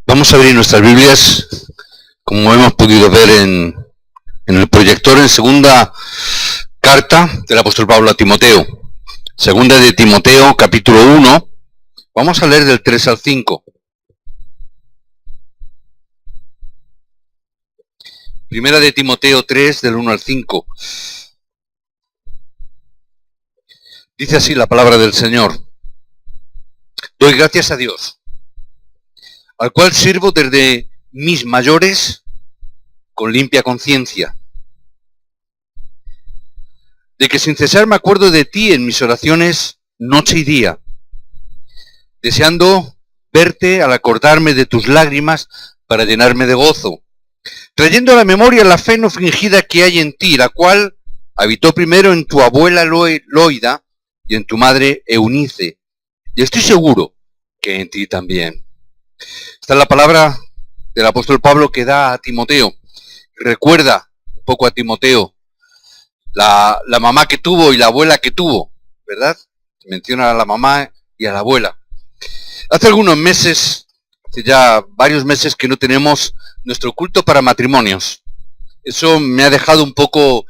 Vamos a abrir nuestras Biblias, como hemos podido ver en el proyector, en segunda carta del apóstol Pablo a Timoteo. Segunda de Timoteo, capítulo 1. Vamos a leer del 3 al 5. Primera de Timoteo 3, del 1 al 5. Dice así la palabra del Señor. Doy gracias a Dios, al cual sirvo desde mis mayores con limpia conciencia, de que sin cesar me acuerdo de ti en mis oraciones noche y día, deseando verte al acordarme de tus lágrimas para llenarme de gozo, trayendo a la memoria la fe no fingida que hay en ti, la cual habitó primero en tu abuela Loida y en tu madre Eunice, y estoy seguro que en ti también. Esta es la palabra del apóstol Pablo que da a Timoteo. Recuerda un poco a Timoteo, la mamá que tuvo y la abuela que tuvo, ¿verdad? Se menciona a la mamá y a la abuela. Hace algunos meses, hace ya varios meses que no tenemos nuestro culto para matrimonios. Eso me ha dejado un poco,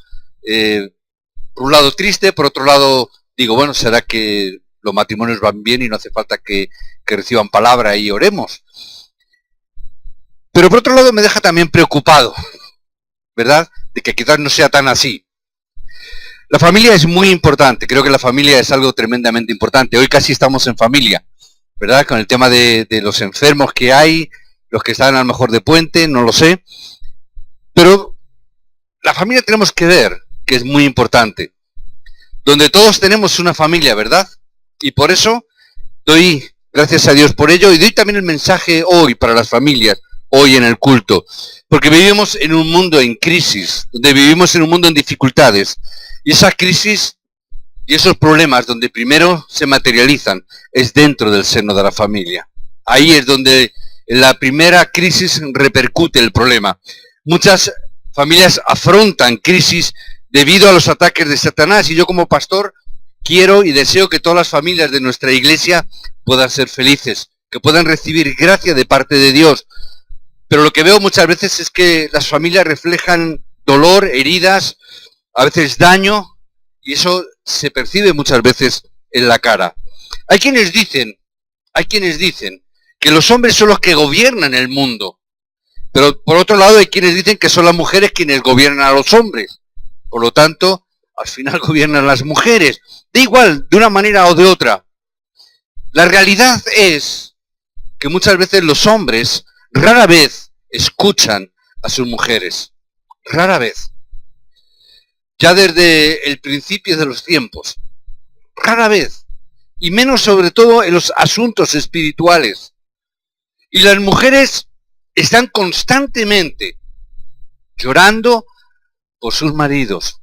por un lado triste, por otro lado digo, bueno, será que los matrimonios van bien y no hace falta que reciban palabra y oremos. Pero por otro lado me deja también preocupado, ¿verdad? De que quizás no sea tan así. La familia es muy importante, creo que la familia es algo tremendamente importante. Hoy casi estamos en familia, ¿verdad? Con el tema de los enfermos que hay, los que están a lo mejor de puente, no lo sé. Pero la familia tenemos que ver que es muy importante. Donde todos tenemos una familia, ¿verdad? Y por eso doy gracias a Dios por ello y doy también el mensaje hoy para las familias, hoy en el culto. Porque vivimos en un mundo en crisis, donde vivimos en un mundo en dificultades. Y esa crisis y esos problemas donde primero se materializan es dentro del seno de la familia. Ahí es donde en la primera crisis repercute el problema. Muchas familias afrontan crisis debido a los ataques de Satanás y yo como pastor quiero y deseo que todas las familias de nuestra iglesia puedan ser felices, que puedan recibir gracia de parte de Dios. Pero lo que veo muchas veces es que las familias reflejan dolor, heridas, a veces daño, y eso se percibe muchas veces en la cara. Hay quienes dicen que los hombres son los que gobiernan el mundo, pero por otro lado hay quienes dicen que son las mujeres quienes gobiernan a los hombres. Por lo tanto, al final gobiernan las mujeres. Da igual, de una manera o de otra. La realidad es que muchas veces los hombres rara vez escuchan a sus mujeres. Rara vez. Ya desde el principio de los tiempos. Rara vez. Y menos sobre todo en los asuntos espirituales. Y las mujeres están constantemente llorando por sus maridos.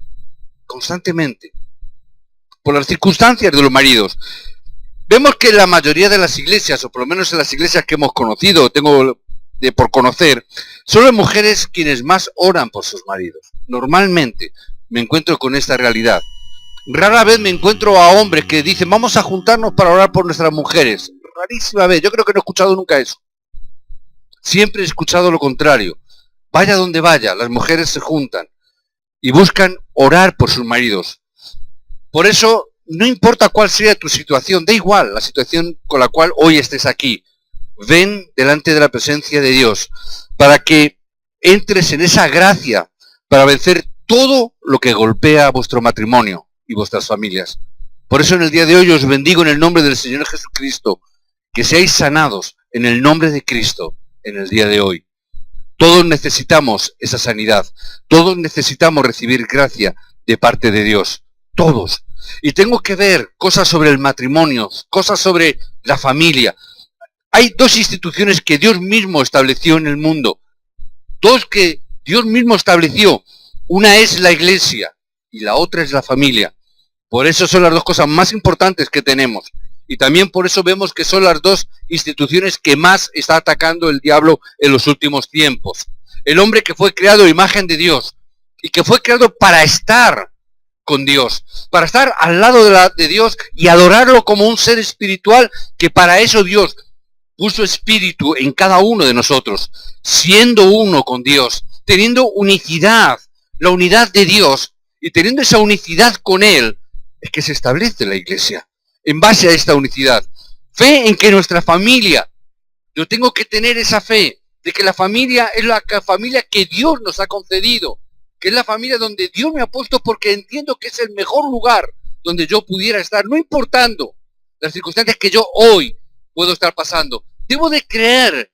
Constantemente. Por las circunstancias de los maridos. Vemos que en la mayoría de las iglesias, o por lo menos en las iglesias que hemos conocido, o tengo por conocer, son las mujeres quienes más oran por sus maridos. Normalmente me encuentro con esta realidad. Rara vez me encuentro a hombres que dicen, vamos a juntarnos para orar por nuestras mujeres. Rarísima vez, yo creo que no he escuchado nunca eso. Siempre he escuchado lo contrario. Vaya donde vaya, las mujeres se juntan y buscan orar por sus maridos. Por eso, no importa cuál sea tu situación, da igual la situación con la cual hoy estés aquí. Ven delante de la presencia de Dios para que entres en esa gracia para vencer todo lo que golpea vuestro matrimonio y vuestras familias. Por eso en el día de hoy os bendigo en el nombre del Señor Jesucristo, que seáis sanados en el nombre de Cristo en el día de hoy. Todos necesitamos esa sanidad, todos necesitamos recibir gracia de parte de Dios, todos. Y tengo que ver cosas sobre el matrimonio, cosas sobre la familia. Hay dos instituciones que Dios mismo estableció en el mundo, dos que Dios mismo estableció. Una es la iglesia y la otra es la familia. Por eso son las dos cosas más importantes que tenemos. Y también por eso vemos que son las dos instituciones que más está atacando el diablo en los últimos tiempos. El hombre que fue creado a imagen de Dios y que fue creado para estar con Dios, para estar al lado de Dios y adorarlo como un ser espiritual, que para eso Dios puso espíritu en cada uno de nosotros, siendo uno con Dios, teniendo unicidad, la unidad de Dios, y teniendo esa unicidad con Él, es que se establece la iglesia, en base a esta unicidad. Fe en que nuestra familia, yo tengo que tener esa fe, de que la familia es la familia que Dios nos ha concedido, que es la familia donde Dios me ha puesto porque entiendo que es el mejor lugar donde yo pudiera estar, no importando las circunstancias que yo hoy puedo estar pasando. Debo de creer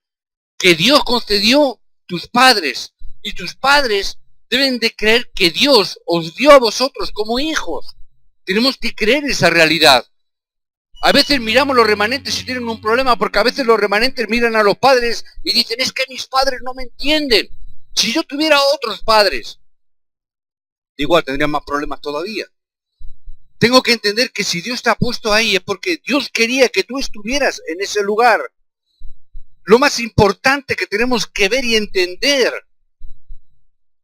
que Dios concedió tus padres, y tus padres deben de creer que Dios os dio a vosotros como hijos. Tenemos que creer esa realidad. A veces miramos los remanentes y tienen un problema, porque a veces los remanentes miran a los padres y dicen, es que mis padres no me entienden. Si yo tuviera otros padres, igual tendría más problemas todavía. Tengo que entender que si Dios te ha puesto ahí es porque Dios quería que tú estuvieras en ese lugar. Lo más importante que tenemos que ver y entender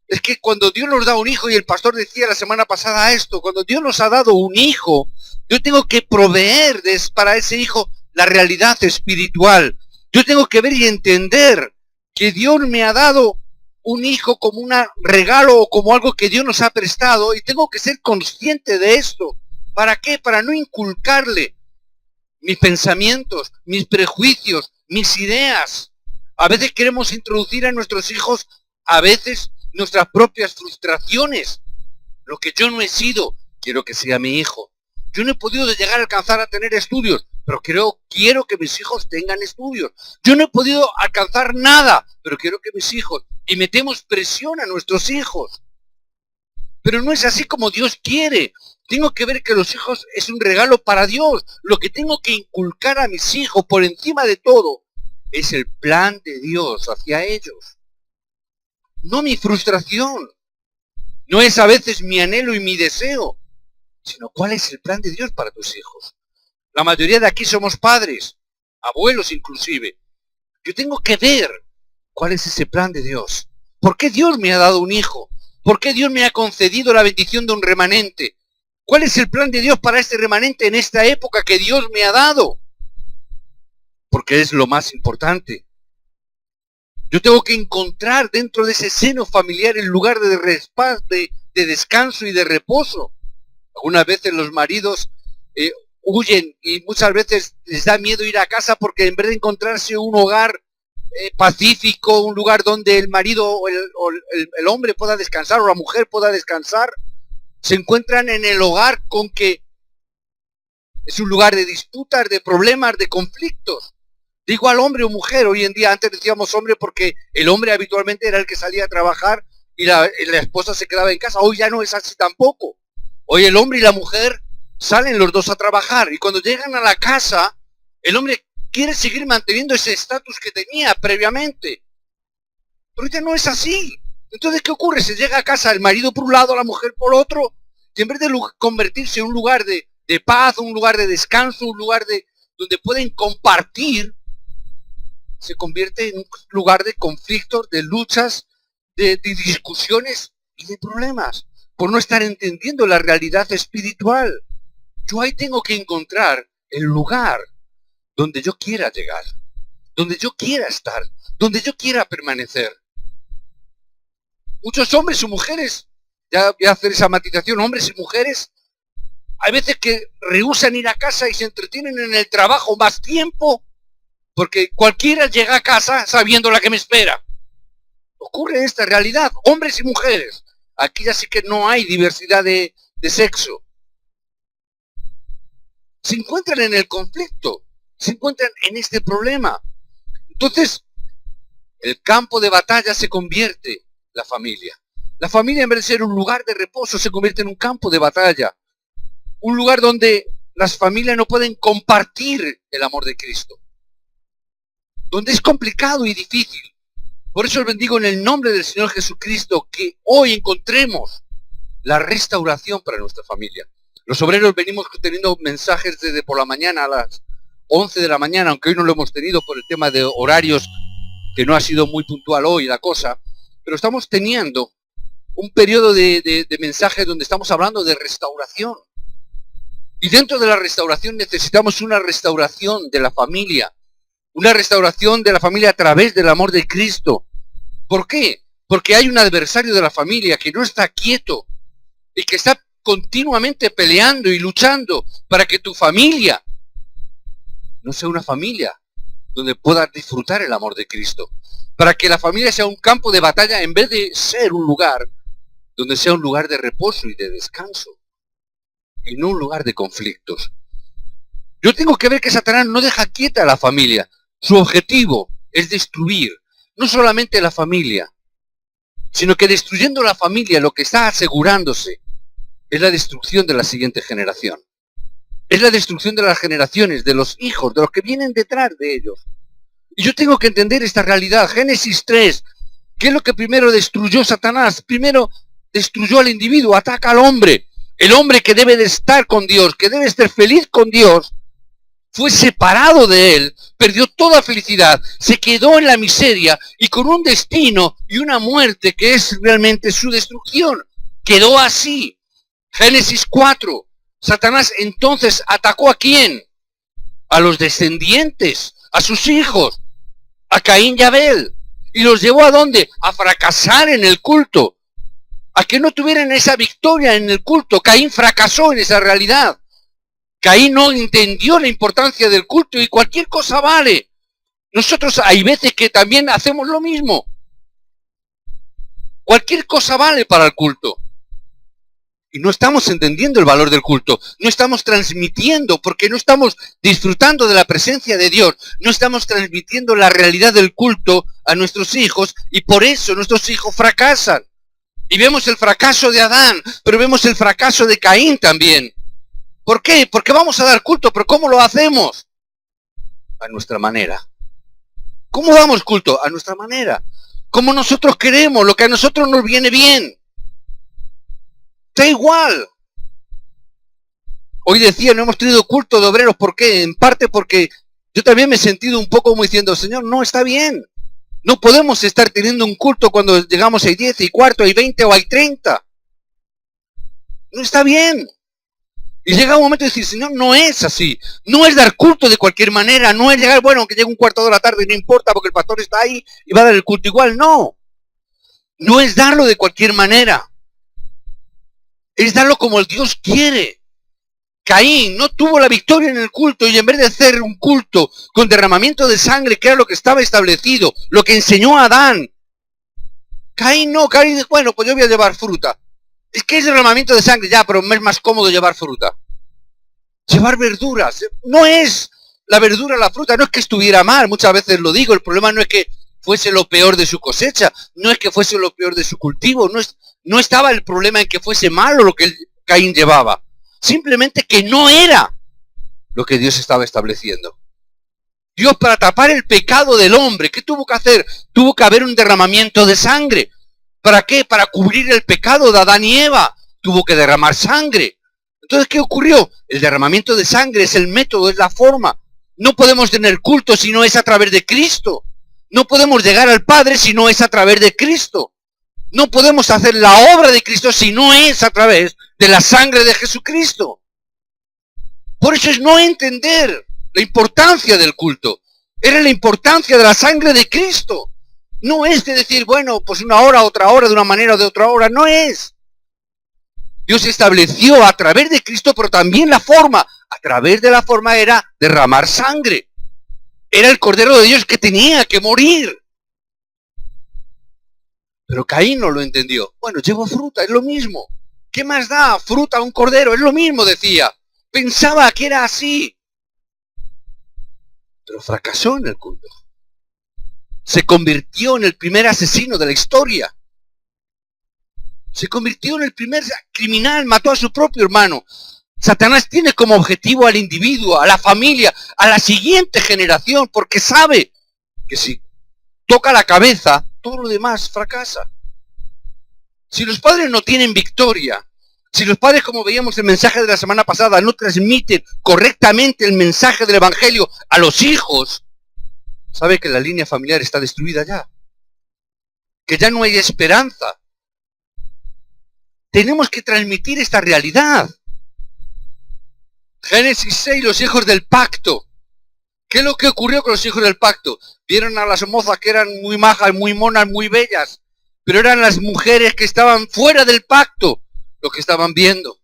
es que cuando Dios nos da un hijo, y el pastor decía la semana pasada esto, cuando Dios nos ha dado un hijo, yo tengo que proveer para ese hijo la realidad espiritual. Yo tengo que ver y entender que Dios me ha dado un hijo como un regalo o como algo que Dios nos ha prestado, y tengo que ser consciente de esto. ¿Para qué? Para no inculcarle mis pensamientos, mis prejuicios, mis ideas. A veces queremos introducir a nuestros hijos, a veces, nuestras propias frustraciones. Lo que yo no he sido, quiero que sea mi hijo. Yo no he podido llegar a alcanzar a tener estudios, pero quiero que mis hijos tengan estudios. Yo no he podido alcanzar nada, pero quiero que mis hijos... Y metemos presión a nuestros hijos. Pero no es así como Dios quiere. Tengo que ver que los hijos es un regalo para Dios. Lo que tengo que inculcar a mis hijos por encima de todo es el plan de Dios hacia ellos. No mi frustración. No es a veces mi anhelo y mi deseo, sino cuál es el plan de Dios para tus hijos. La mayoría de aquí somos padres, abuelos inclusive. Yo tengo que ver cuál es ese plan de Dios. ¿Por qué Dios me ha dado un hijo? ¿Por qué Dios me ha concedido la bendición de un remanente? ¿Cuál es el plan de Dios para este remanente en esta época que Dios me ha dado? Porque es lo más importante. Yo tengo que encontrar dentro de ese seno familiar el lugar de descanso y de reposo. Algunas veces los maridos huyen, y muchas veces les da miedo ir a casa porque en vez de encontrarse un hogar pacífico, un lugar donde el marido o el hombre pueda descansar, o la mujer pueda descansar, se encuentran en el hogar con que es un lugar de disputas, de problemas, de conflictos. Digo al hombre o mujer, hoy en día, antes decíamos hombre porque el hombre habitualmente era el que salía a trabajar y la esposa se quedaba en casa. Hoy ya no es así tampoco. Hoy el hombre y la mujer salen los dos a trabajar, y cuando llegan a la casa, el hombre quiere seguir manteniendo ese estatus que tenía previamente. Pero ya no es así. Entonces, ¿qué ocurre? Se llega a casa el marido por un lado, la mujer por otro, y en vez de convertirse en un lugar de paz, un lugar de descanso, un lugar donde pueden compartir, se convierte en un lugar de conflictos, de luchas, de discusiones y de problemas, por no estar entendiendo la realidad espiritual. Yo ahí tengo que encontrar el lugar donde yo quiera llegar, donde yo quiera estar, donde yo quiera permanecer. Muchos hombres y mujeres, ya voy a hacer esa matización, hombres y mujeres, hay veces que rehúsan ir a casa y se entretienen en el trabajo más tiempo, porque cualquiera llega a casa sabiendo la que me espera. Ocurre esta realidad, hombres y mujeres. Aquí ya sí que no hay diversidad de sexo. Se encuentran en el conflicto, se encuentran en este problema. Entonces, el campo de batalla se convierte la familia. La familia, en vez de ser un lugar de reposo, se convierte en un campo de batalla. Un lugar donde las familias no pueden compartir el amor de Cristo. Donde es complicado y difícil. Por eso os bendigo en el nombre del Señor Jesucristo, que hoy encontremos la restauración para nuestra familia. Los obreros venimos teniendo mensajes desde por la mañana a las 11 de la mañana, aunque hoy no lo hemos tenido por el tema de horarios, que no ha sido muy puntual hoy la cosa, pero estamos teniendo un periodo de mensajes donde estamos hablando de restauración. Y dentro de la restauración necesitamos una restauración de la familia. una restauración de la familia a través del amor de Cristo. ¿Por qué? Porque hay un adversario de la familia que no está quieto y que está continuamente peleando y luchando para que tu familia no sea una familia donde puedas disfrutar el amor de Cristo. Para que la familia sea un campo de batalla en vez de ser un lugar donde sea un lugar de reposo y de descanso. Y no un lugar de conflictos. Yo tengo que ver que Satanás no deja quieta a la familia. Su objetivo es destruir no solamente la familia, sino que destruyendo la familia lo que está asegurándose es la destrucción de la siguiente generación. Es la destrucción de las generaciones, de los hijos, de los que vienen detrás de ellos. Y yo tengo que entender esta realidad. Génesis 3, ¿qué es lo que primero destruyó Satanás? Primero destruyó al individuo, ataca al hombre. El hombre que debe de estar con Dios, que debe estar feliz con Dios, fue separado de él, perdió toda felicidad, se quedó en la miseria y con un destino y una muerte que es realmente su destrucción. Quedó así. Génesis 4. Satanás entonces atacó ¿a quién? A los descendientes, a sus hijos, a Caín y Abel. ¿Y los llevó a dónde? A fracasar en el culto. A que no tuvieran esa victoria en el culto. Caín fracasó en esa realidad. Caín no entendió la importancia del culto y cualquier cosa vale. Nosotros hay veces que también hacemos lo mismo. Cualquier cosa vale para el culto. Y no estamos entendiendo el valor del culto. No estamos transmitiendo, porque no estamos disfrutando de la presencia de Dios. No estamos transmitiendo la realidad del culto a nuestros hijos y por eso nuestros hijos fracasan. Y vemos el fracaso de Adán, pero vemos el fracaso de Caín también. ¿Por qué? Porque vamos a dar culto, pero ¿cómo lo hacemos? A nuestra manera. ¿Cómo damos culto? A nuestra manera. Como nosotros queremos, lo que a nosotros nos viene bien. Da igual. Hoy decía, no hemos tenido culto de obreros. ¿Por qué? En parte porque yo también me he sentido un poco como diciendo, Señor, no está bien. No podemos estar teniendo un culto cuando llegamos hay 10, hay cuarto, hay 20 o hay 30. No está bien. Y llega un momento de decir, Señor, no es así. No es dar culto de cualquier manera. No es llegar, bueno, aunque llegue un cuarto de la tarde, no importa porque el pastor está ahí y va a dar el culto igual. No. No es darlo de cualquier manera. Es darlo como el Dios quiere. Caín no tuvo la victoria en el culto y en vez de hacer un culto con derramamiento de sangre, que era lo que estaba establecido, lo que enseñó a Adán, Caín no, Caín dice, bueno, pues yo voy a llevar fruta. Es que es derramamiento de sangre, ya, pero me es más cómodo llevar fruta. Llevar verduras. No es la verdura, la fruta, no es que estuviera mal, muchas veces lo digo, el problema no es que fuese lo peor de su cosecha, no es que fuese lo peor de su cultivo, no estaba el problema en que fuese malo lo que Caín llevaba. Simplemente que no era lo que Dios estaba estableciendo. Dios, para tapar el pecado del hombre, ¿qué tuvo que hacer? Tuvo que haber un derramamiento de sangre. ¿Para qué? Para cubrir el pecado de Adán y Eva. Tuvo que derramar sangre. Entonces, ¿qué ocurrió? El derramamiento de sangre es el método, es la forma. No podemos tener culto si no es a través de Cristo. No podemos llegar al Padre si no es a través de Cristo. No podemos hacer la obra de Cristo si no es a través de la sangre de Jesucristo. Por eso es no entender la importancia del culto. Era la importancia de la sangre de Cristo. No es de decir, bueno, pues una hora, otra hora, de una manera o de otra hora. No es. Dios estableció a través de Cristo, pero también la forma. A través de la forma era derramar sangre. Era el Cordero de Dios que tenía que morir. Pero Caín no lo entendió. Bueno, llevo fruta, es lo mismo. ¿Qué más da? Fruta a un cordero, es lo mismo, decía. Pensaba que era así. Pero fracasó en el culto. Se convirtió en el primer asesino de la historia. Se convirtió en el primer criminal, mató a su propio hermano. Satanás tiene como objetivo al individuo, a la familia, a la siguiente generación, porque sabe que si toca la cabeza, todo lo demás fracasa. Si los padres no tienen victoria, si los padres, como veíamos el mensaje de la semana pasada, no transmiten correctamente el mensaje del Evangelio a los hijos, sabe que la línea familiar está destruida ya. Que ya no hay esperanza. Tenemos que transmitir esta realidad. Génesis 6, los hijos del pacto. ¿Qué es lo que ocurrió con los hijos del pacto? Vieron a las mozas que eran muy majas, muy monas, muy bellas, pero eran las mujeres que estaban fuera del pacto lo que estaban viendo.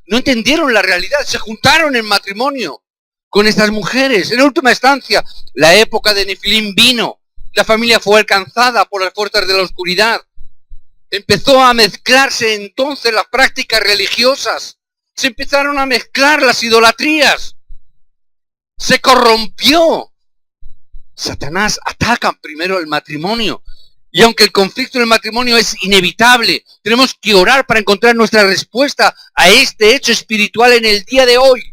No entendieron la realidad, se juntaron en matrimonio con estas mujeres. En última instancia, la época de Nefilim vino, la familia fue alcanzada por las fuerzas de la oscuridad. Empezó a mezclarse entonces las prácticas religiosas, se empezaron a mezclar las idolatrías, se corrompió. Satanás ataca primero el matrimonio. Y aunque el conflicto en el matrimonio es inevitable, tenemos que orar para encontrar nuestra respuesta a este hecho espiritual en el día de hoy.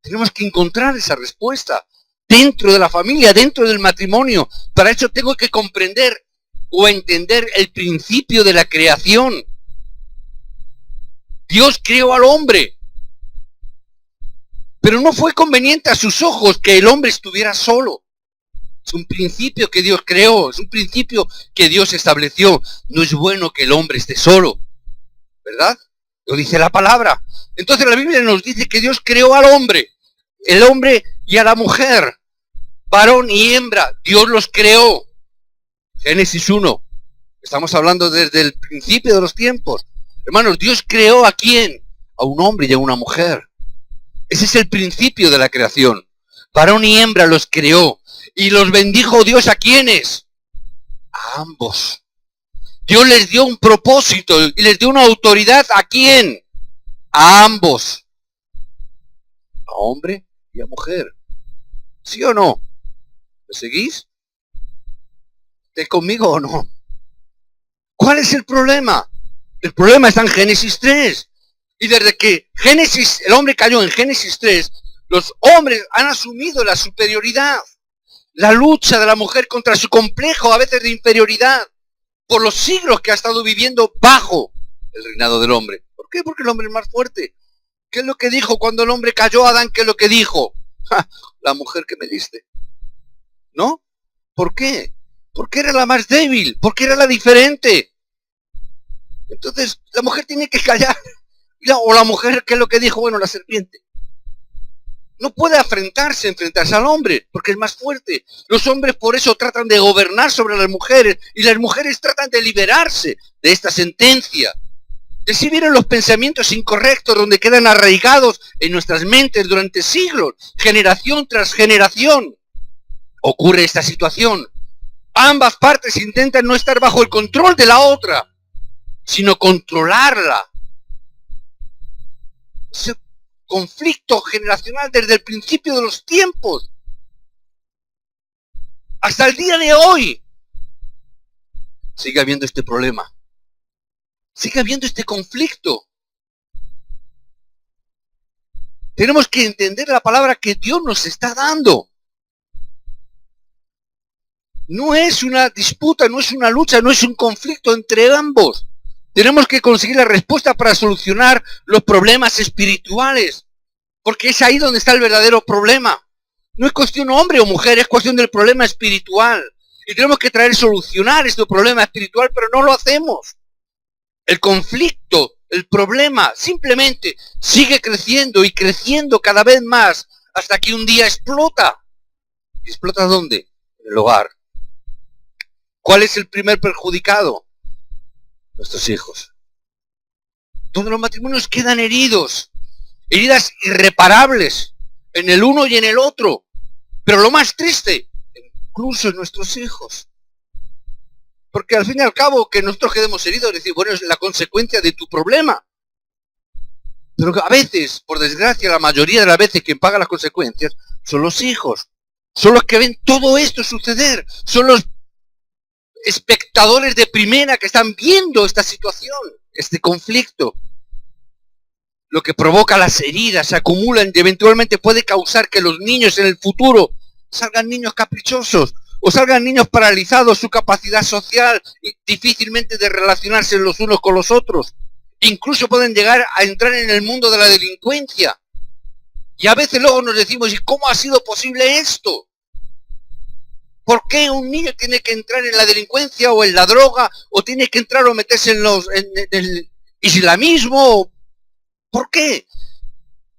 Tenemos que encontrar esa respuesta dentro de la familia, dentro del matrimonio. Para eso tengo que comprender o entender el principio de la creación. Dios creó al hombre, pero no fue conveniente a sus ojos que el hombre estuviera solo. Es un principio que Dios creó, es un principio que Dios estableció. No es bueno que el hombre esté solo, ¿verdad? Lo dice la palabra. Entonces la Biblia nos dice que Dios creó al hombre, el hombre y a la mujer, varón y hembra. Dios los creó. Génesis 1. Estamos hablando desde el principio de los tiempos. Hermanos, Dios creó ¿a quién? A un hombre y a una mujer. Ese es el principio de la creación. Varón y hembra los creó. Y los bendijo Dios ¿a quiénes? A ambos. Dios les dio un propósito y les dio una autoridad ¿a quién? A ambos. A hombre y a mujer. ¿Sí o no? ¿Me seguís? ¿Estáis conmigo o no? ¿Cuál es el problema? El problema está en Génesis 3. Y desde que el hombre cayó en Génesis 3, los hombres han asumido la superioridad. La lucha de la mujer contra su complejo, a veces de inferioridad, por los siglos que ha estado viviendo bajo el reinado del hombre. ¿Por qué? Porque el hombre es más fuerte. ¿Qué es lo que dijo cuando el hombre cayó a Adán? ¿Qué es lo que dijo? La mujer que me diste. ¿No? ¿Por qué? Porque era la más débil, porque era la diferente. Entonces, la mujer tiene que callar. O la mujer, ¿qué es lo que dijo? Bueno, la serpiente. No puede enfrentarse al hombre, porque es más fuerte. Los hombres por eso tratan de gobernar sobre las mujeres, y las mujeres tratan de liberarse de esta sentencia. De si vienen los pensamientos incorrectos donde quedan arraigados en nuestras mentes durante siglos, generación tras generación. Ocurre esta situación. Ambas partes intentan no estar bajo el control de la otra, sino controlarla. Ese conflicto generacional desde el principio de los tiempos hasta el día de hoy. Sigue habiendo este problema. Sigue habiendo este conflicto. Tenemos que entender la palabra que Dios nos está dando. No es una disputa, no es una lucha, no es un conflicto entre ambos. Tenemos que conseguir la respuesta para solucionar los problemas espirituales. Porque es ahí donde está el verdadero problema. No es cuestión hombre o mujer, es cuestión del problema espiritual. Y tenemos que solucionar este problema espiritual, pero no lo hacemos. El conflicto, el problema, simplemente sigue creciendo y creciendo cada vez más hasta que un día explota. ¿Y explota dónde? En el hogar. ¿Cuál es el primer perjudicado? Nuestros hijos. Todos los matrimonios quedan heridos. Heridas irreparables en el uno y en el otro. Pero lo más triste, incluso en nuestros hijos. Porque al fin y al cabo que nosotros quedemos heridos, es decir, bueno, es la consecuencia de tu problema. Pero a veces, por desgracia, la mayoría de las veces quien paga las consecuencias son los hijos. Son los que ven todo esto suceder. Son los espectadores de primera que están viendo esta situación, este conflicto. Lo que provoca las heridas, se acumulan y eventualmente puede causar que los niños en el futuro salgan niños caprichosos o salgan niños paralizados, su capacidad social y difícilmente de relacionarse los unos con los otros. Incluso pueden llegar a entrar en el mundo de la delincuencia. Y a veces luego nos decimos, ¿y cómo ha sido posible esto? ¿Por qué un niño tiene que entrar en la delincuencia o en la droga o tiene que entrar o meterse en el islamismo? ¿Por qué?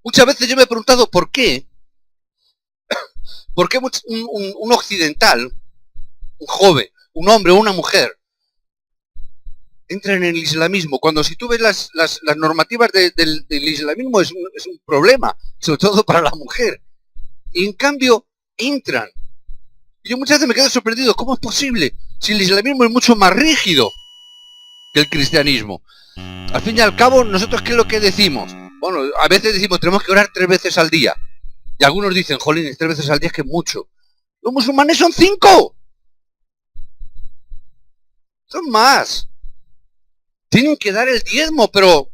Muchas veces yo me he preguntado ¿por qué? ¿Por qué un occidental, un joven, un hombre o una mujer, entra en el islamismo? Cuando si tú ves las normativas del islamismo es un problema, sobre todo para la mujer. Y en cambio, entran. Yo muchas veces me quedo sorprendido, ¿cómo es posible? Si el islamismo es mucho más rígido que el cristianismo. Al fin y al cabo, nosotros ¿qué es lo que decimos? Bueno, a veces decimos, tenemos que orar 3 veces al día. Y algunos dicen, jolín, 3 veces al día es que es mucho. Los musulmanes son 5. Son más. Tienen que dar el diezmo, pero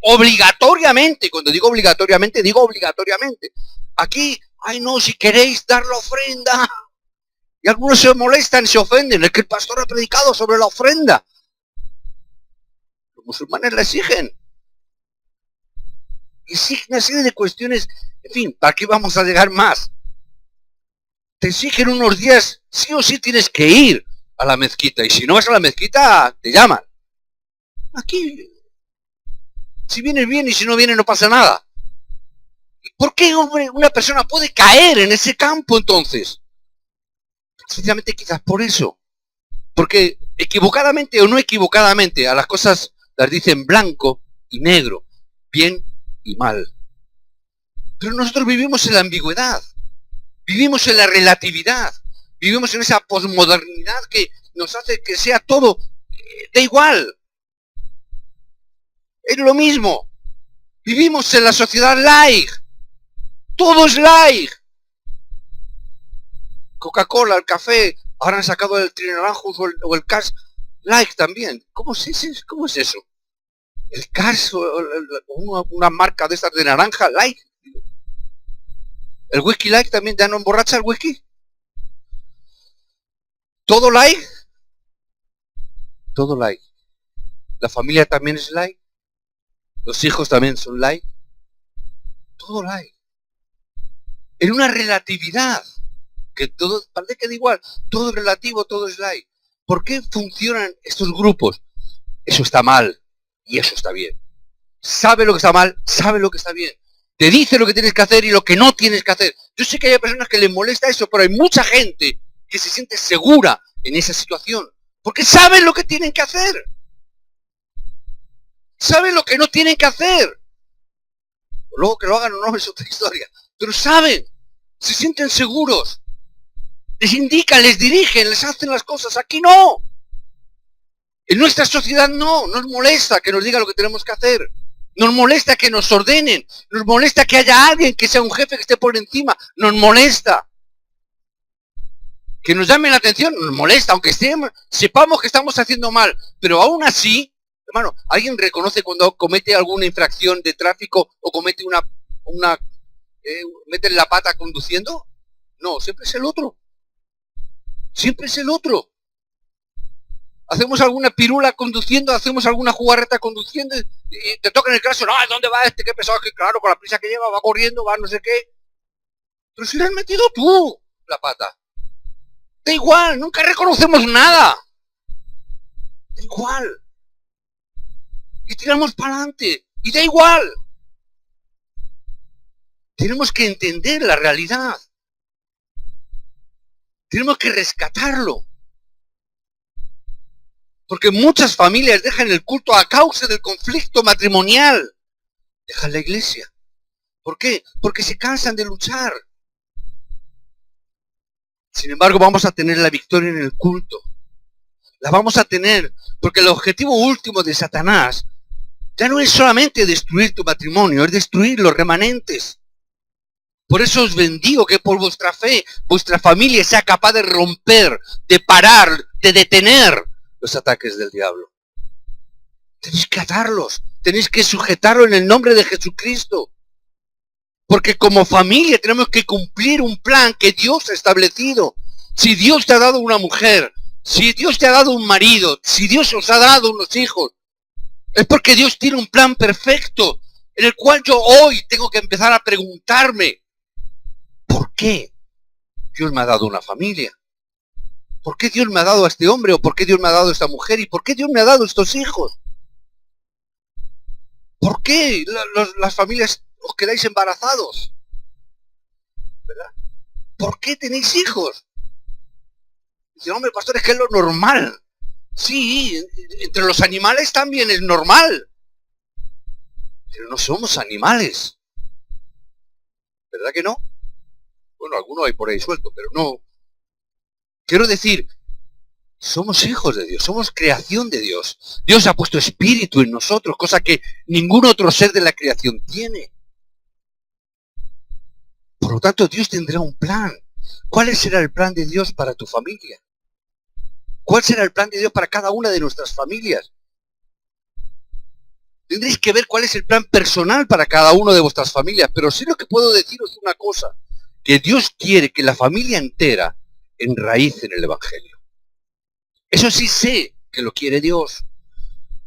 obligatoriamente. Cuando digo obligatoriamente, digo obligatoriamente. Aquí, ay no, si queréis dar la ofrenda. Y algunos se molestan, se ofenden. Es que el pastor ha predicado sobre la ofrenda. Los musulmanes la exigen. Exigen una serie de cuestiones. En fin, ¿para qué vamos a llegar más? Te exigen unos días, sí o sí tienes que ir a la mezquita. Y si no vas a la mezquita, te llaman. Aquí, si vienes bien y si no vienes no pasa nada. ¿Por qué, hombre, una persona puede caer en ese campo entonces? Sencillamente quizás por eso. Porque equivocadamente o no equivocadamente a las cosas las dicen blanco y negro, bien y mal. Pero nosotros vivimos en la ambigüedad, vivimos en la relatividad, vivimos en esa posmodernidad que nos hace que sea todo, da igual. Es lo mismo. Vivimos en la sociedad light. Todo es light. Coca-Cola, el café, ahora han sacado el Trinaranjus o el Cash Light también. ¿Cómo es eso? El Cash, una marca de estas de naranja, Light. El whisky Light también, ¿ya no emborracha el whisky? ¿Todo Light? Todo Light. La familia también es Light. Los hijos también son Light. Todo Light. En una relatividad. Que todo, parece que da igual, todo es relativo, todo es light. ¿Por qué funcionan estos grupos? Eso está mal y eso está bien. Sabe lo que está mal, sabe lo que está bien. Te dice lo que tienes que hacer y lo que no tienes que hacer. Yo sé que hay personas que les molesta eso, pero hay mucha gente que se siente segura en esa situación. Porque saben lo que tienen que hacer. Saben lo que no tienen que hacer. Luego que lo hagan o no es otra historia. Pero saben, se sienten seguros. Les indican, les dirigen, les hacen las cosas. Aquí no. En nuestra sociedad no. Nos molesta que nos diga lo que tenemos que hacer. Nos molesta que nos ordenen. Nos molesta que haya alguien que sea un jefe que esté por encima. Nos molesta. Que nos llame la atención. Nos molesta. Aunque sepamos que estamos haciendo mal. Pero aún así, hermano, ¿alguien reconoce cuando comete alguna infracción de tráfico o comete mete la pata conduciendo? No, siempre es el otro. Siempre es el otro. Hacemos alguna pirula conduciendo, hacemos alguna jugarreta conduciendo y te toca en el caso, no, ¿dónde va este? Qué pesado, que claro, con la prisa que lleva, va corriendo, va no sé qué. Pero si le has metido tú la pata. Da igual, nunca reconocemos nada. Da igual. Y tiramos para adelante. Y da igual. Tenemos que entender la realidad. Tenemos que rescatarlo. Porque muchas familias dejan el culto a causa del conflicto matrimonial. Dejan la iglesia. ¿Por qué? Porque se cansan de luchar. Sin embargo, vamos a tener la victoria en el culto. La vamos a tener porque el objetivo último de Satanás ya no es solamente destruir tu matrimonio, es destruir los remanentes. Por eso os bendigo que por vuestra fe, vuestra familia sea capaz de romper, de parar, de detener los ataques del diablo. Tenéis que atarlos, tenéis que sujetarlo en el nombre de Jesucristo. Porque como familia tenemos que cumplir un plan que Dios ha establecido. Si Dios te ha dado una mujer, si Dios te ha dado un marido, si Dios os ha dado unos hijos, es porque Dios tiene un plan perfecto, en el cual yo hoy tengo que empezar a preguntarme, ¿por qué Dios me ha dado una familia? ¿Por qué Dios me ha dado a este hombre? ¿O por qué Dios me ha dado a esta mujer? ¿Y por qué Dios me ha dado estos hijos? ¿Por qué las familias os quedáis embarazados? ¿Verdad? ¿por qué tenéis hijos? Dice, hombre, pastor, es que es lo normal. Sí, entre los animales también es normal. Pero no somos animales. ¿Verdad que no? Bueno, alguno hay por ahí suelto, pero no. Quiero decir, somos hijos de Dios, somos creación de Dios. Dios ha puesto espíritu en nosotros, cosa que ningún otro ser de la creación tiene. Por lo tanto, Dios tendrá un plan. ¿Cuál será el plan de Dios para tu familia? ¿Cuál será el plan de Dios para cada una de nuestras familias? Tendréis que ver cuál es el plan personal para cada una de vuestras familias, pero sí lo que puedo deciros una cosa, que Dios quiere que la familia entera enraíce en el Evangelio. Eso sí sé que lo quiere Dios.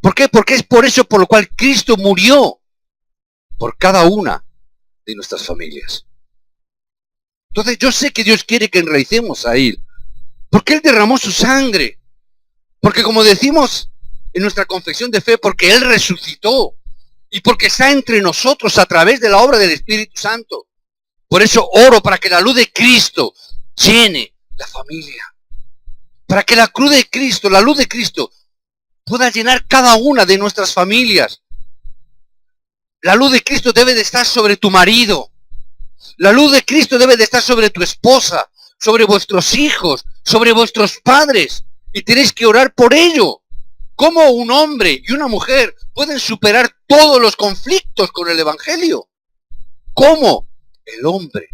¿Por qué? Porque es por eso por lo cual Cristo murió por cada una de nuestras familias. Entonces yo sé que Dios quiere que enraicemos a Él, porque Él derramó su sangre, porque como decimos en nuestra confesión de fe, porque Él resucitó y porque está entre nosotros a través de la obra del Espíritu Santo. Por eso oro para que la luz de Cristo llene la familia, para que la cruz de Cristo, la luz de Cristo, pueda llenar cada una de nuestras familias. La luz de Cristo debe de estar sobre tu marido. La luz de Cristo debe de estar sobre tu esposa, sobre vuestros hijos, sobre vuestros padres. Y tenéis que orar por ello. ¿Cómo un hombre y una mujer pueden superar todos los conflictos con el Evangelio? ¿Cómo? El hombre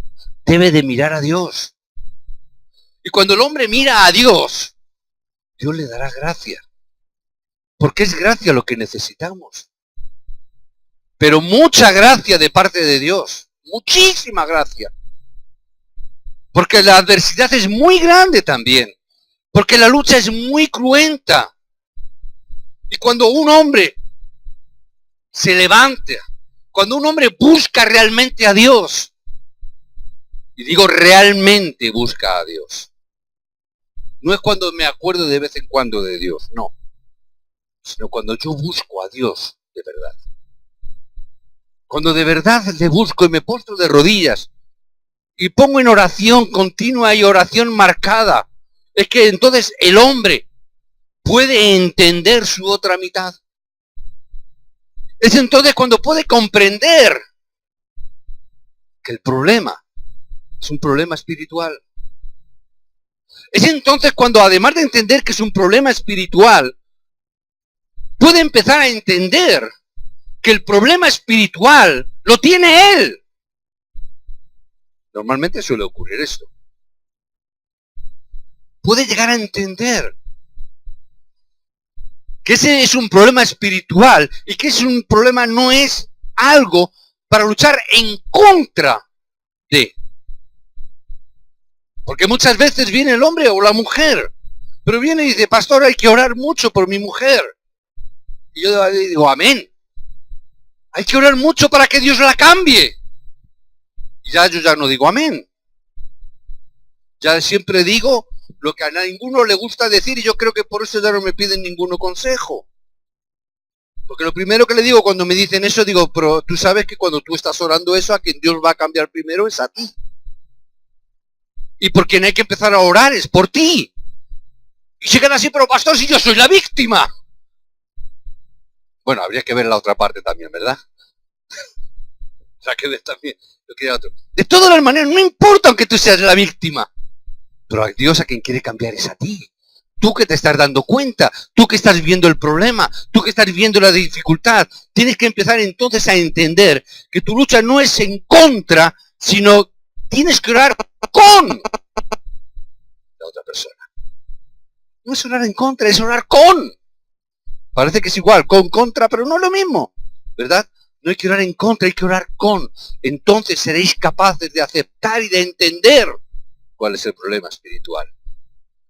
debe de mirar a Dios. Y cuando el hombre mira a Dios, Dios le dará gracia. Porque es gracia lo que necesitamos. Pero mucha gracia de parte de Dios. Muchísima gracia. Porque la adversidad es muy grande también. Porque la lucha es muy cruenta. Y cuando un hombre se levanta, cuando un hombre busca realmente a Dios, y digo realmente busca a Dios, no es cuando me acuerdo de vez en cuando de Dios, no, sino cuando yo busco a Dios de verdad. Cuando de verdad le busco y me postro de rodillas y pongo en oración continua y oración marcada, es que entonces el hombre puede entender su otra mitad. Es entonces cuando puede comprender que el problema es un problema espiritual. Es entonces cuando, además de entender que es un problema espiritual, puede empezar a entender que el problema espiritual lo tiene él. Normalmente suele ocurrir esto. Puede llegar a entender que ese es un problema espiritual y que ese un problema no es algo para luchar en contra de. Porque muchas veces viene el hombre o la mujer, pero viene y dice, pastor, hay que orar mucho por mi mujer. Y yo digo, amén. Hay que orar mucho para que Dios la cambie. Y yo ya no digo amén. Ya siempre digo lo que a ninguno le gusta decir y yo creo que por eso ya no me piden ninguno consejo. Porque lo primero que le digo cuando me dicen eso, digo, pero tú sabes que cuando tú estás orando eso, a quien Dios va a cambiar primero es a ti. Y por quien hay que empezar a orar es por ti. Y se quedan así, pero pastor, si yo soy la víctima. Bueno, habría que ver la otra parte también, ¿verdad? O sea, que ver también lo que era otro. De todas las maneras, no importa aunque tú seas la víctima. Pero a Dios a quien quiere cambiar es a ti. Tú que te estás dando cuenta, tú que estás viendo el problema, tú que estás viendo la dificultad, tienes que empezar entonces a entender que tu lucha no es en contra, sino tienes que orar con la otra persona. No es orar en contra, es orar con. Parece que es igual, con, contra, pero no es lo mismo, ¿verdad? No hay que orar en contra, hay que orar con. Entonces seréis capaces de aceptar y de entender cuál es el problema espiritual.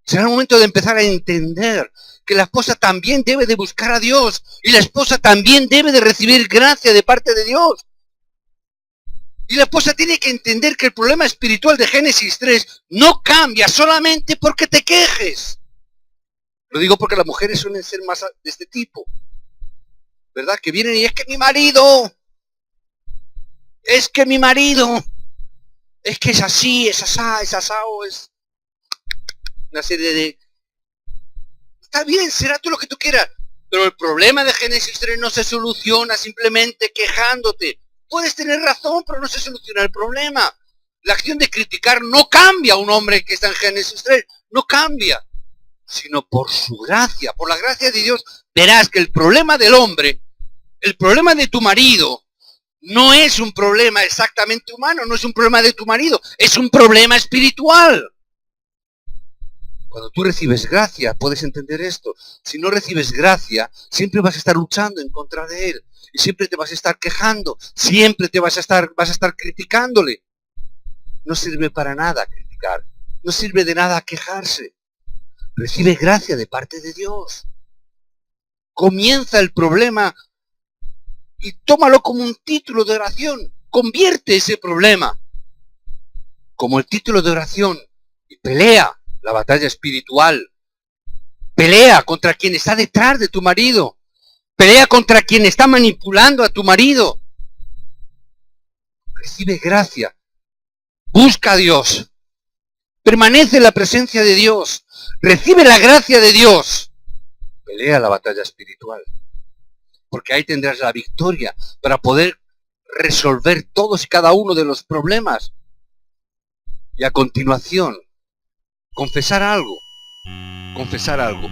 Será el momento de empezar a entender que la esposa también debe de buscar a Dios y la esposa también debe de recibir gracia de parte de Dios. Y la esposa tiene que entender que el problema espiritual de Génesis 3 no cambia solamente porque te quejes. Lo digo porque las mujeres suelen ser más de este tipo, ¿verdad? Que vienen y es que mi marido, Es que es así, es asá, es asao, es una serie de... Está bien, será tú lo que tú quieras. Pero el problema de Génesis 3 no se soluciona simplemente quejándote. Puedes tener razón, pero no se soluciona el problema. La acción de criticar no cambia a un hombre que está en Génesis 3. No cambia. Sino por su gracia, por la gracia de Dios, verás que el problema del hombre, el problema de tu marido, no es un problema exactamente humano, no es un problema de tu marido, es un problema espiritual. Cuando tú recibes gracia, puedes entender esto. Si no recibes gracia, siempre vas a estar luchando en contra de él. Y siempre te vas a estar quejando. Siempre te vas a estar criticándole. No sirve para nada criticar. No sirve de nada quejarse. Recibe gracia de parte de Dios. Comienza el problema y tómalo como un título de oración. Convierte ese problema como el título de oración y pelea la batalla espiritual. Pelea contra quien está detrás de tu marido. Pelea contra quien está manipulando a tu marido. Recibe gracia. Busca a Dios. Permanece en la presencia de Dios. Recibe la gracia de Dios. Pelea la batalla espiritual. Porque ahí tendrás la victoria para poder resolver todos y cada uno de los problemas. Y a continuación, confesar algo. Confesar algo.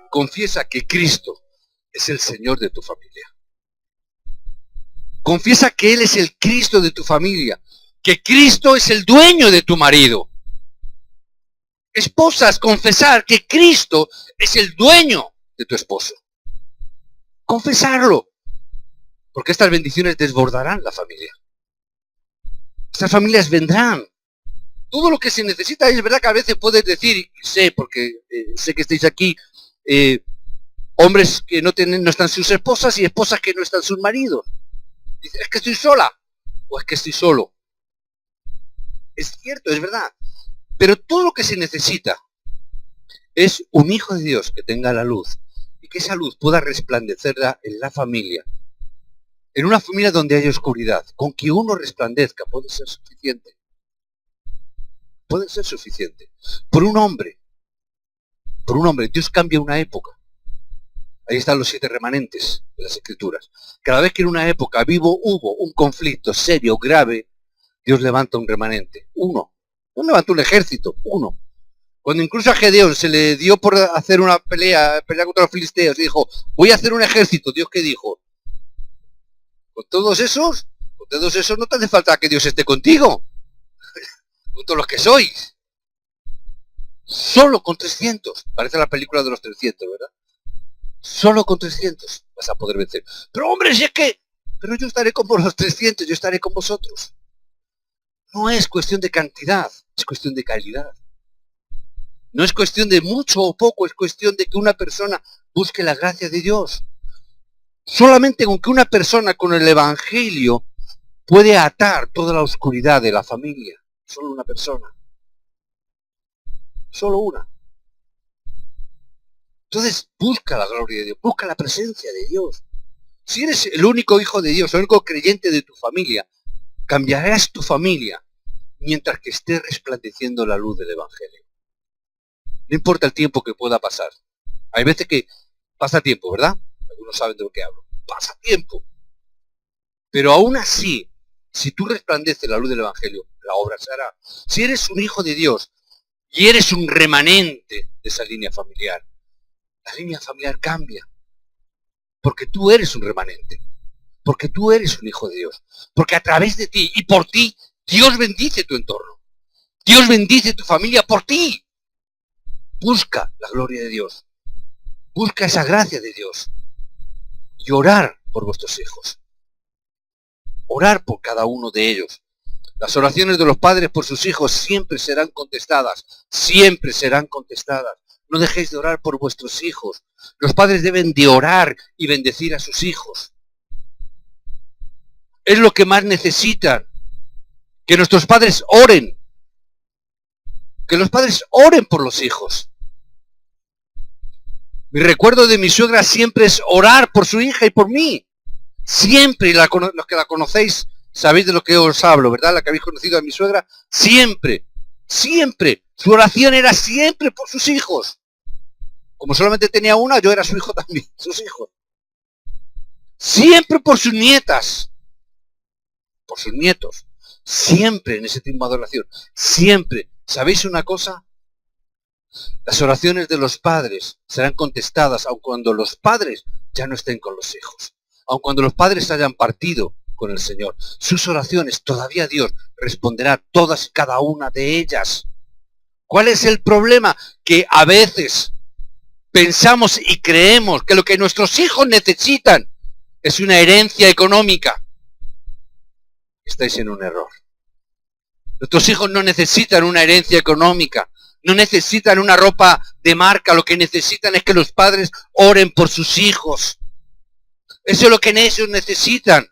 Confiesa que Cristo es el Señor de tu familia. Confiesa que Él es el Cristo de tu familia. Que Cristo es el dueño de tu marido. Esposas, confesar que Cristo es el dueño de tu esposo. Confesarlo. Porque estas bendiciones desbordarán la familia. Estas familias vendrán. Todo lo que se necesita, es verdad que a veces puedes decir, y sé, porque sé que estáis aquí, hombres que no están sus esposas y esposas que no están sus maridos. Dice, es que estoy sola, o es que estoy solo. Es cierto, es verdad. Pero todo lo que se necesita es un hijo de Dios que tenga la luz y que esa luz pueda resplandecer en la familia. En una familia donde hay oscuridad, con que uno resplandezca puede ser suficiente. Puede ser suficiente. Por un hombre, Dios cambia una época. Ahí están los 7 remanentes de las Escrituras. Cada vez que en una época hubo un conflicto serio, grave, Dios levanta un remanente. Uno. No levantó un ejército. Uno. Cuando incluso a Gedeón se le dio por hacer una pelea contra los filisteos y dijo, voy a hacer un ejército. ¿Dios qué dijo? Con todos esos no te hace falta que Dios esté contigo. Con todos los que sois. Solo con 300. Parece la película de los 300, ¿verdad? Solo con 300 vas a poder vencer. Pero hombre, si es que... Pero yo estaré con los 300, yo estaré con vosotros. No es cuestión de cantidad, es cuestión de calidad. No es cuestión de mucho o poco, es cuestión de que una persona busque la gracia de Dios. Solamente con que una persona con el Evangelio puede atar toda la oscuridad de la familia. Solo una persona. Solo una. Entonces busca la gloria de Dios, busca la presencia de Dios. Si eres el único hijo de Dios, el único creyente de tu familia, cambiarás tu familia mientras que esté resplandeciendo la luz del Evangelio. No importa el tiempo que pueda pasar. Hay veces que pasa tiempo, ¿verdad? Algunos saben de lo que hablo. Pasa tiempo. Pero aún así, si tú resplandeces la luz del Evangelio, la obra se hará. Si eres un hijo de Dios y eres un remanente de esa línea familiar, la línea familiar cambia. Porque tú eres un remanente. Porque tú eres un hijo de Dios. Porque a través de ti y por ti, Dios bendice tu entorno. Dios bendice tu familia por ti. Busca la gloria de Dios. Busca esa gracia de Dios. Y orar por vuestros hijos. Orar por cada uno de ellos. Las oraciones de los padres por sus hijos siempre serán contestadas. Siempre serán contestadas. No dejéis de orar por vuestros hijos. Los padres deben de orar y bendecir a sus hijos. Es lo que más necesitan. Que nuestros padres oren. Que los padres oren por los hijos. Mi recuerdo de mi suegra siempre es orar por su hija y por mí. Siempre, los que la conocéis Sabéis de lo que os hablo, ¿verdad? La que habéis conocido a mi suegra. Siempre, siempre. Su oración era siempre por sus hijos. Como solamente tenía una, yo era su hijo también, sus hijos. Siempre por sus nietas. Por sus nietos. Siempre en ese tiempo de adoración. Siempre. ¿Sabéis una cosa? Las oraciones de los padres serán contestadas aun cuando los padres ya no estén con los hijos. Aun cuando los padres hayan partido con el Señor. Sus oraciones, todavía Dios responderá todas y cada una de ellas. ¿Cuál es el problema? Que a veces pensamos y creemos que lo que nuestros hijos necesitan es una herencia económica. Estáis en un error. Nuestros hijos no necesitan una herencia económica. No necesitan una ropa de marca. Lo que necesitan es que los padres oren por sus hijos. Eso es lo que ellos necesitan.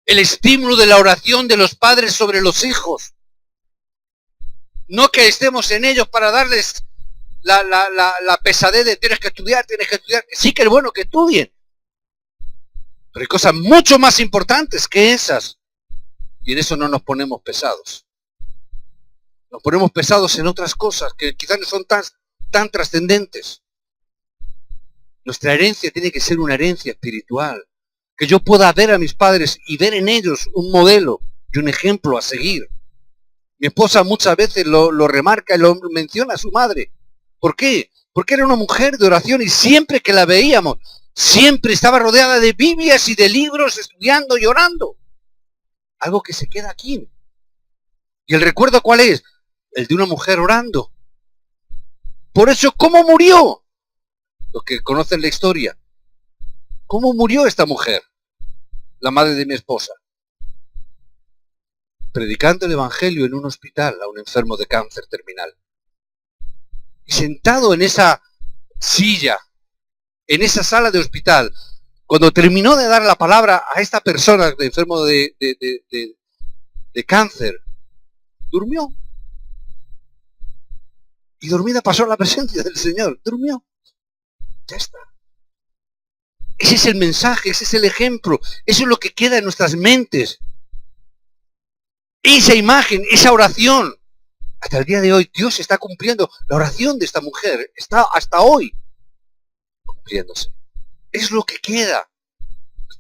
El estímulo de la oración de los padres sobre los hijos. No que estemos en ellos para darles la pesadez de tienes que estudiar. Sí que es bueno que estudien. Pero hay cosas mucho más importantes que esas. Y en eso no nos ponemos pesados. Nos ponemos pesados en otras cosas que quizás no son tan trascendentes. Nuestra herencia tiene que ser una herencia espiritual. Que yo pueda ver a mis padres y ver en ellos un modelo y un ejemplo a seguir. Mi esposa muchas veces lo remarca y lo menciona a su madre. ¿Por qué? Porque era una mujer de oración y siempre que la veíamos, siempre estaba rodeada de Biblias y de libros, estudiando y orando. Algo que se queda aquí. ¿Y el recuerdo cuál es? El de una mujer orando. Por eso, ¿cómo murió? Los que conocen la historia. ¿Cómo murió esta mujer? La madre de mi esposa. Predicando el evangelio en un hospital a un enfermo de cáncer terminal. Y sentado en esa silla, en esa sala de hospital, cuando terminó de dar la palabra a esta persona de enfermo de cáncer, durmió. Y dormida pasó a la presencia del Señor. Durmió. Ya está. Ese es el mensaje, ese es el ejemplo. Eso es lo que queda en nuestras mentes. Esa imagen, esa oración. Hasta el día de hoy Dios está cumpliendo. La oración de esta mujer está hasta hoy cumpliéndose. Es lo que queda.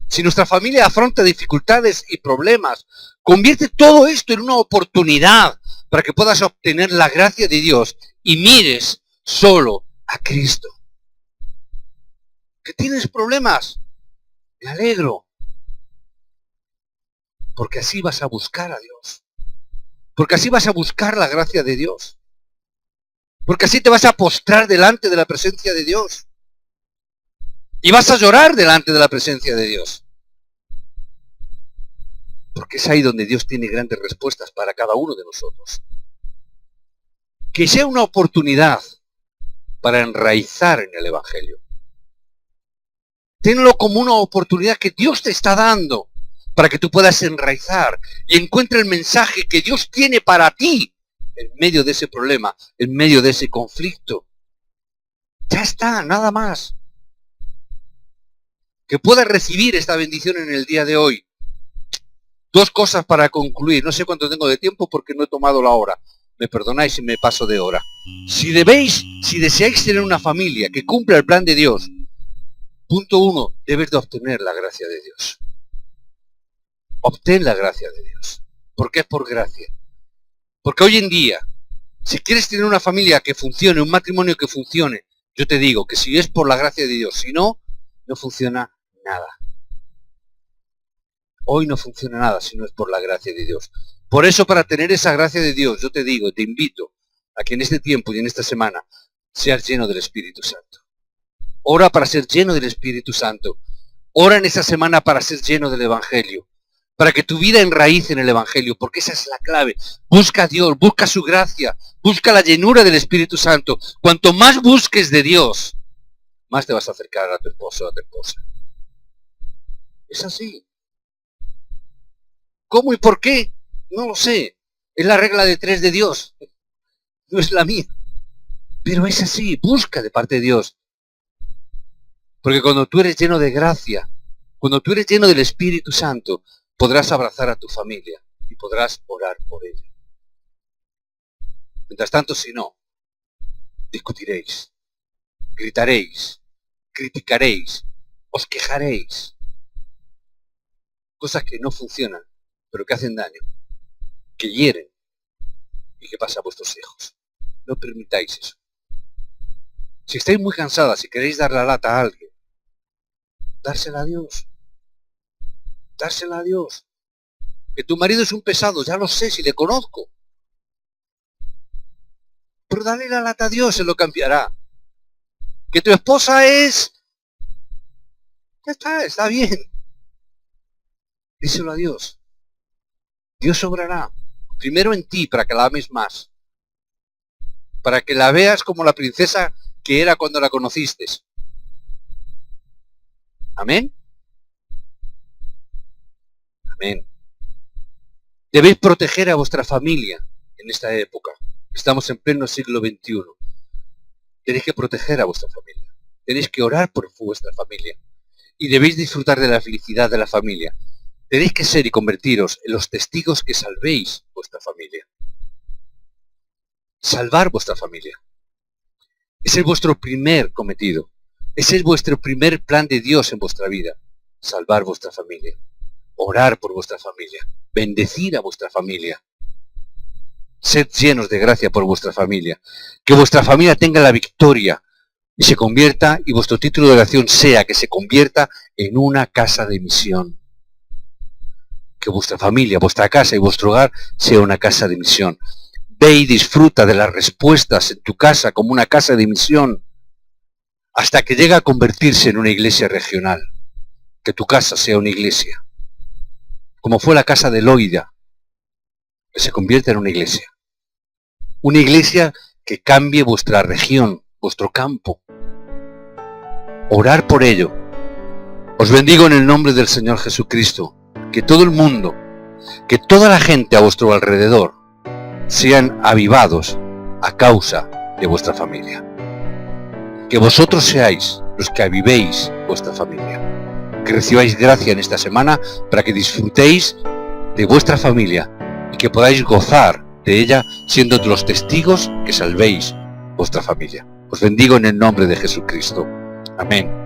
Si nuestra familia afronta dificultades y problemas, convierte todo esto en una oportunidad para que puedas obtener la gracia de Dios y mires solo a Cristo. ¿Que tienes problemas? Me alegro. Porque así vas a buscar a Dios. Porque así vas a buscar la gracia de Dios. Porque así te vas a postrar delante de la presencia de Dios. Y vas a llorar delante de la presencia de Dios. Porque es ahí donde Dios tiene grandes respuestas para cada uno de nosotros. Que sea una oportunidad para enraizar en el Evangelio. Tenlo como una oportunidad que Dios te está dando para que tú puedas enraizar y encuentre el mensaje que Dios tiene para ti en medio de ese problema, en medio de ese conflicto. Ya está, nada más. Que puedas recibir esta bendición en el día de hoy. Dos cosas para concluir. No sé cuánto tengo de tiempo porque no he tomado la hora. Me perdonáis si me paso de hora. Si deseáis tener una familia que cumpla el plan de Dios, punto 1, debes de obtener la gracia de Dios. Obtén la gracia de Dios. ¿Por qué es por gracia? Porque hoy en día, si quieres tener una familia que funcione, un matrimonio que funcione, yo te digo que si es por la gracia de Dios, si no, no funciona nada. Hoy no funciona nada si no es por la gracia de Dios. Por eso, para tener esa gracia de Dios, yo te digo, te invito a que en este tiempo y en esta semana seas lleno del Espíritu Santo. Ora para ser lleno del Espíritu Santo. Ora en esa semana para ser lleno del Evangelio. Para que tu vida enraíce en el Evangelio, porque esa es la clave. Busca a Dios, busca su gracia, busca la llenura del Espíritu Santo. Cuanto más busques de Dios, más te vas a acercar a tu esposo o a tu esposa. Es así. ¿Cómo y por qué? No lo sé. Es la regla de 3 de Dios. No es la mía. Pero es así. Busca de parte de Dios. Porque cuando tú eres lleno de gracia, cuando tú eres lleno del Espíritu Santo, podrás abrazar a tu familia y podrás orar por ella. Mientras tanto, si no, discutiréis, gritaréis, criticaréis, os quejaréis. Cosas que no funcionan, pero que hacen daño, que hieren y que pasan a vuestros hijos. No permitáis eso. Si estáis muy cansadas y queréis dar la lata a alguien, dársela a Dios. Dársela a Dios. Que tu marido es un pesado, ya lo sé, si le conozco. Pero dale la lata a Dios, se lo cambiará. Que tu esposa es... Ya está bien. Díselo a Dios. Dios obrará. Primero en ti, para que la ames más. Para que la veas como la princesa que era cuando la conociste. Amén. Amén. Debéis proteger a vuestra familia en esta época. Estamos en pleno siglo XXI. Tenéis que proteger a vuestra familia. Tenéis que orar por vuestra familia. Y debéis disfrutar de la felicidad de la familia. Tenéis que ser y convertiros en los testigos que salvéis vuestra familia. Salvar vuestra familia. Ese es vuestro primer cometido. Ese es vuestro primer plan de Dios en vuestra vida. Salvar vuestra familia. Orar por vuestra familia. Bendecir a vuestra familia. Sed llenos de gracia por vuestra familia. Que vuestra familia tenga la victoria y se convierta, y vuestro título de oración sea que se convierta en una casa de misión. Que vuestra familia, vuestra casa y vuestro hogar sea una casa de misión. Ve y disfruta de las respuestas en tu casa como una casa de misión hasta que llegue a convertirse en una iglesia regional. Que tu casa sea una iglesia. Como fue la casa de Loida, que se convierta en una iglesia. Una iglesia que cambie vuestra región, vuestro campo. Orar por ello. Os bendigo en el nombre del Señor Jesucristo. Que todo el mundo, que toda la gente a vuestro alrededor sean avivados a causa de vuestra familia. Que vosotros seáis los que avivéis vuestra familia. Que recibáis gracia en esta semana para que disfrutéis de vuestra familia y que podáis gozar de ella siendo los testigos que salvéis vuestra familia. Os bendigo en el nombre de Jesucristo. Amén.